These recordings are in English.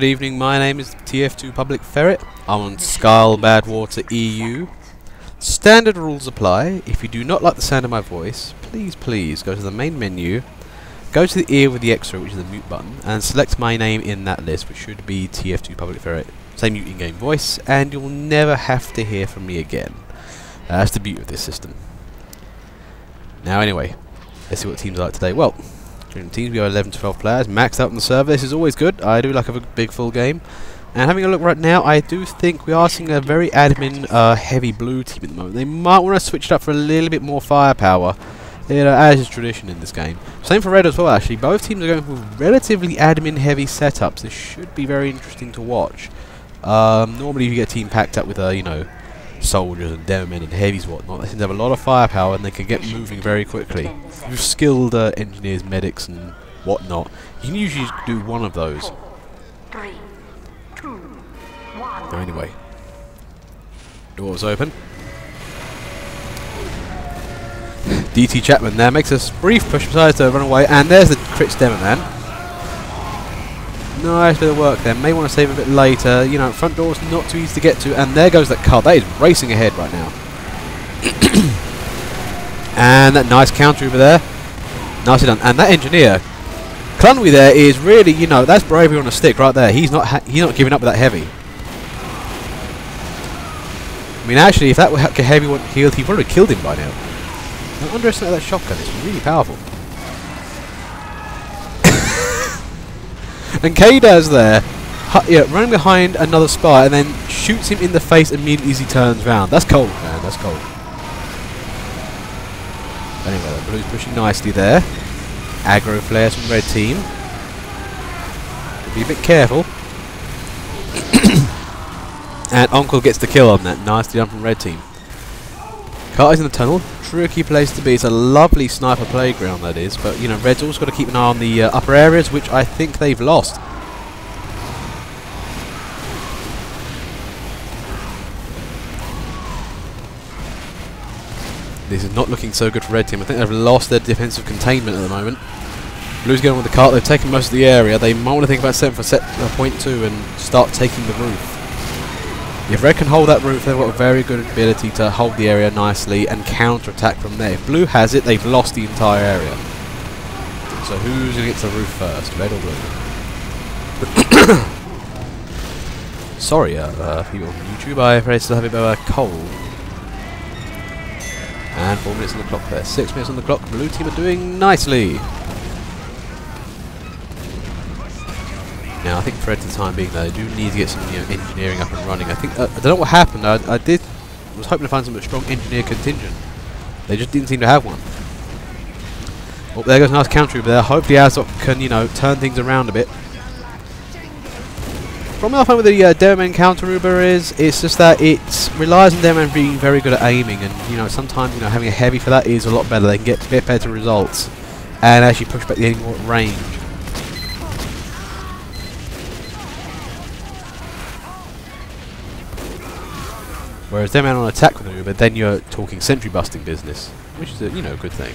Good evening, my name is TF2 Public Ferret. I'm on Skull Badwater EU. Standard rules apply. If you do not like the sound of my voice, please go to the main menu, go to the ear with the extra, which is the mute button, and select my name in that list, which should be TF2 Public Ferret. Same mute in-game voice, and you'll never have to hear from me again. That's the beauty of this system. Now anyway, let's see what teams are like today. Well, during the teams we have 11 to 12 players, maxed out on the server. This is always good. I do like a big full game. And having a look right now, I do think we are seeing a very admin heavy blue team at the moment. They might want to switch it up for a little bit more firepower, you know, as is tradition in this game. Same for red as well, actually. Both teams are going for relatively admin heavy setups. This should be very interesting to watch. Normally you get a team packed up with, you know, soldiers and demomen and heavies and whatnot. They seem to have a lot of firepower and they can get moving very quickly. With skilled engineers, medics and whatnot, you can usually do one of those. 3, 2, 1. So anyway, doors open. DT Chapman there makes a brief push, decides to run away, and there's the crit demoman. Nice bit of work there. May want to save a bit later. You know, front door's not too easy to get to, and there goes that car. That is racing ahead right now. And that nice counter over there. Nicely done. And that engineer, Clunwy there, is really, you know, that's bravery on a stick right there. He's not giving up with that heavy. I mean, actually, if that heavy wasn't healed, he probably killed him by now. Don't underestimate that shotgun. It's really powerful. And Kdaz there, running behind another spy and then shoots him in the face immediately as he turns round. That's cold, man. That's cold. Anyway, the blue's pushing nicely there. Aggro flares from red team. Be a bit careful. And Uncle gets the kill on that. Nicely done from red team. Carter's in the tunnel. Tricky place to be. It's a lovely sniper playground, that is. But, you know, red's also got to keep an eye on the upper areas, which I think they've lost. This is not looking so good for red team. I think they've lost their defensive containment at the moment. Blue's going with the cart. They've taken most of the area. They might want to think about setting for point 2 and start taking the roof. If red can hold that roof, they've got a very good ability to hold the area nicely and counter-attack from there. If blue has it, they've lost the entire area. So who's going to get to the roof first, red or blue? Sorry, people on YouTube, I afraid still have a bit of a cold. And 4 minutes on the clock there. 6 minutes on the clock. Blue team are doing nicely. Now, I think for the time being, they do need to get some, you know, engineering up and running. I think I don't know what happened. I was hoping to find some strong engineer contingent. They just didn't seem to have one. Oh, there goes a nice counter over there. Hopefully, Azok can, you know, turn things around a bit. Problem I find with the Demoman counter Uber is it's just that it relies on Demoman being very good at aiming, and you know sometimes, you know, having a heavy for that is a lot better. They can get better results and actually push back the enemy more at range. Whereas Demoman on attack with an Uber, then you're talking sentry busting business, which is a, you know, good thing.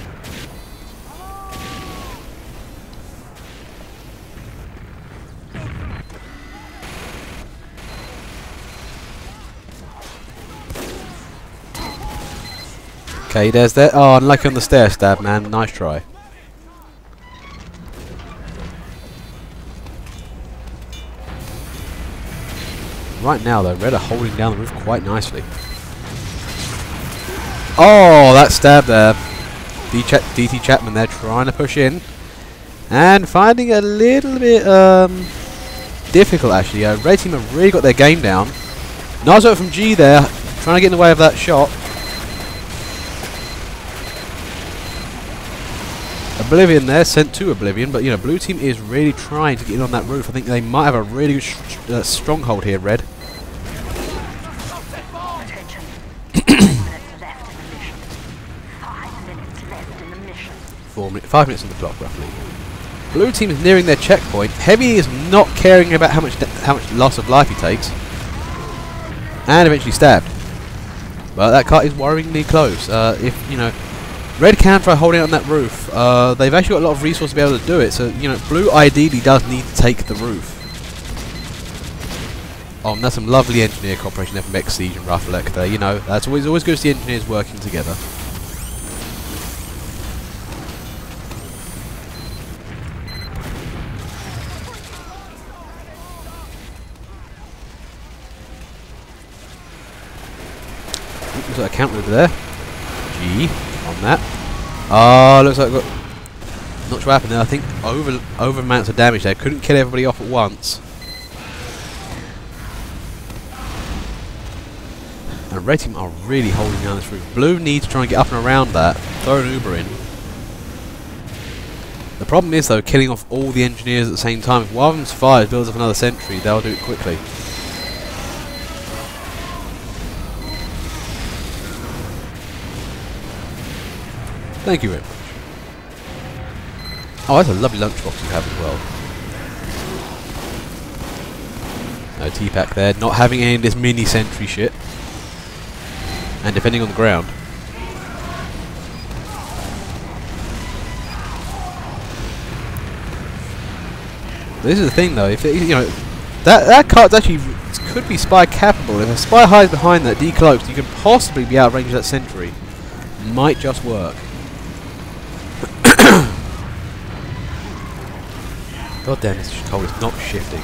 Okay, there's that. Oh, unlucky on the stair stab, man. Nice try. Right now, though, red are holding down the roof quite nicely. Oh, that stab there. DT Chapman there trying to push in. And finding a little bit difficult, actually. Red team have really got their game down. Nice work from G there, trying to get in the way of that shot. Oblivion there, sent to Oblivion, but you know, blue team is really trying to get in on that roof. I think they might have a really good stronghold here, red. 5 minutes on the clock, roughly. Blue team is nearing their checkpoint. Heavy is not caring about how much loss of life he takes, and eventually stabbed. But that cart is worryingly close. If you know. Red can try holding it on that roof. They've actually got a lot of resources to be able to do it, so you know, blue ideally does need to take the roof. Oh, and that's some lovely engineer cooperation there from X Siege and Rafalek there. You know, that's always good to see engineers working together. Looks like a counter over there. G on that. Ah, looks like I've got. Not sure what happened there. I think over amounts of damage there. Couldn't kill everybody off at once. And red team are really holding down this roof. Blue needs to try and get up and around that. Throw an Uber in. The problem is though, killing off all the engineers at the same time. If one of them fires, builds up another sentry, they'll do it quickly. Thank you very much. Oh, that's a lovely lunchbox you have as well. No T-Pack there, not having any of this mini sentry shit. And defending on the ground. This is the thing though, if it, you know, that card's actually could be spy capable. If a spy hides behind that, decloaks, you can possibly be out of range of that sentry. Might just work. God damn, this coal is not shifting.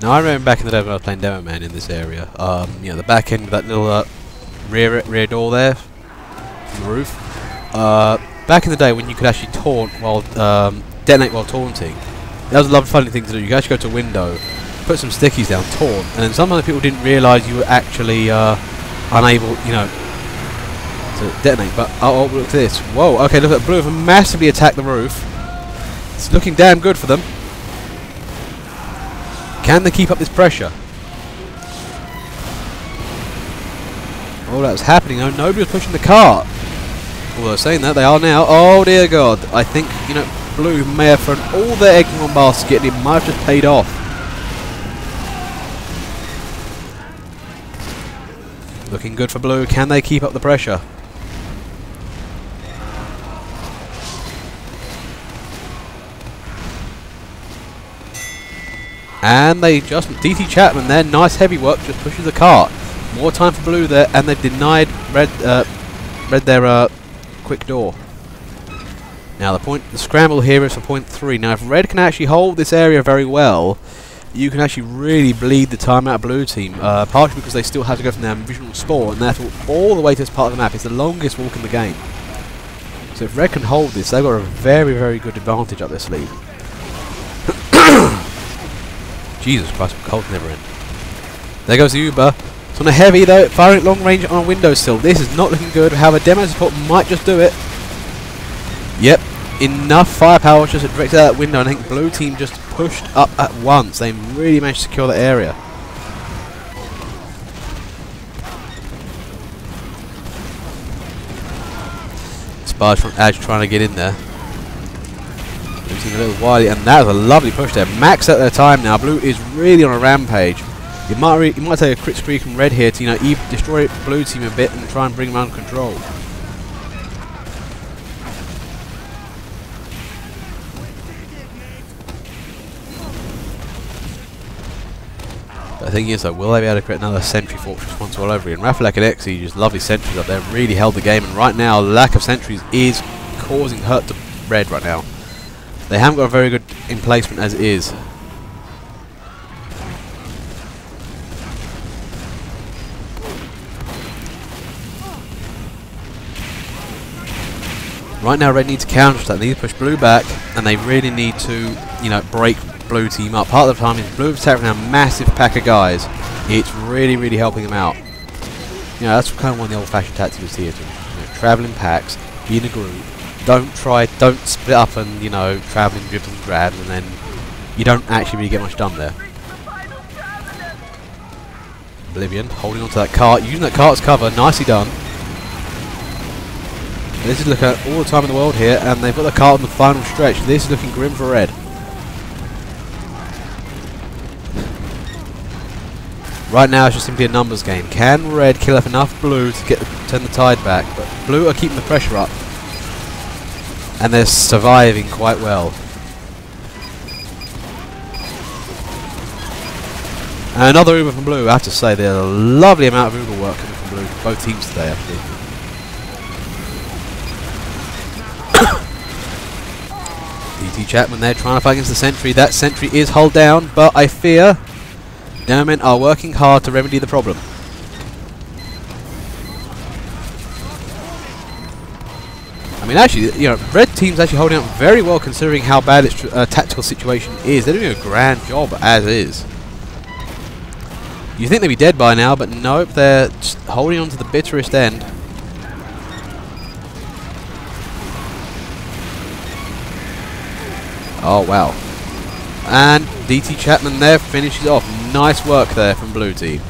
Now I remember back in the day when I was playing Demo Man in this area, you know, the back end of that little rear door there, from the roof. Back in the day when you could actually taunt while detonate while taunting, that was a lovely funny thing to do. You could actually go to a window, put some stickies down, taunt, and then sometimes people didn't realise you were actually unable, you know, to detonate. But oh, look at this! Whoa! Okay, look at Blue have massively attacked the roof. It's looking damn good for them. Can they keep up this pressure? Oh, that was happening. Oh, nobody was pushing the cart. Although saying that, they are now. Oh dear God! I think, you know, Blue may have thrown all their eggs in one basket, and it might have just paid off. Looking good for Blue. Can they keep up the pressure? And they just, DT Chapman there, nice heavy work, just pushes the cart. More time for Blue there, and they've denied Red their quick door. Now the scramble here is for point 3. Now if Red can actually hold this area very well, you can actually really bleed the time out of Blue team. Partially because they still have to go from their visual spawn, and therefore all the way to this part of the map. It's the longest walk in the game. So if Red can hold this, they've got a very, very good advantage up their sleeve. Jesus Christ, cold never end. There goes the Uber. It's on a heavy though, firing at long range on a windowsill. This is not looking good. However, demo support might just do it. Yep, enough firepower just directed out that window, and I think Blue team just pushed up at once. They really managed to secure the area. Spies from Edge trying to get in there. Losing a little wily, and that was a lovely push there. Max at their time now. Blue is really on a rampage. You might take a crit streak from Red here to, you know, destroy Blue team a bit and try and bring them under control. But the thing is though, will they be able to create another sentry fortress once all over again? Rafalek and Exy, just lovely sentries up there, really held the game, and right now lack of sentries is causing hurt to Red right now. They haven't got a very good emplacement as it is. Right now Red needs to counter that. They need to push Blue back, and they really need to, you know, break Blue team up. Part of the time is Blue attacking now a massive pack of guys. It's really, really helping them out. You know, that's kind of one of the old-fashioned tactics of theatre. You know, travel in packs, be in a group. Don't split up and, you know, travel in dribbles and grabs, and then you don't actually really get much done there. Oblivion holding onto that cart, using that cart as cover, nicely done. This is looking at all the time in the world here, and they've got the cart on the final stretch. This is looking grim for Red. Right now it's just simply a numbers game. Can Red kill up enough Blue to turn the tide back? But Blue are keeping the pressure up. And they're surviving quite well. And another Uber from Blue. I have to say, there's a lovely amount of Uber work coming from Blue. Both teams today, actually. DT Chapman there trying to fight against the sentry. That sentry is hulled down, but I fear Dynamite are working hard to remedy the problem. I mean, actually, you know, red team's actually holding up very well considering how bad its tactical situation is. They're doing a grand job as is. You think they'd be dead by now, but nope, they're just holding on to the bitterest end. Oh, wow. And DT Chapman there finishes off. Nice work there from Blue Team.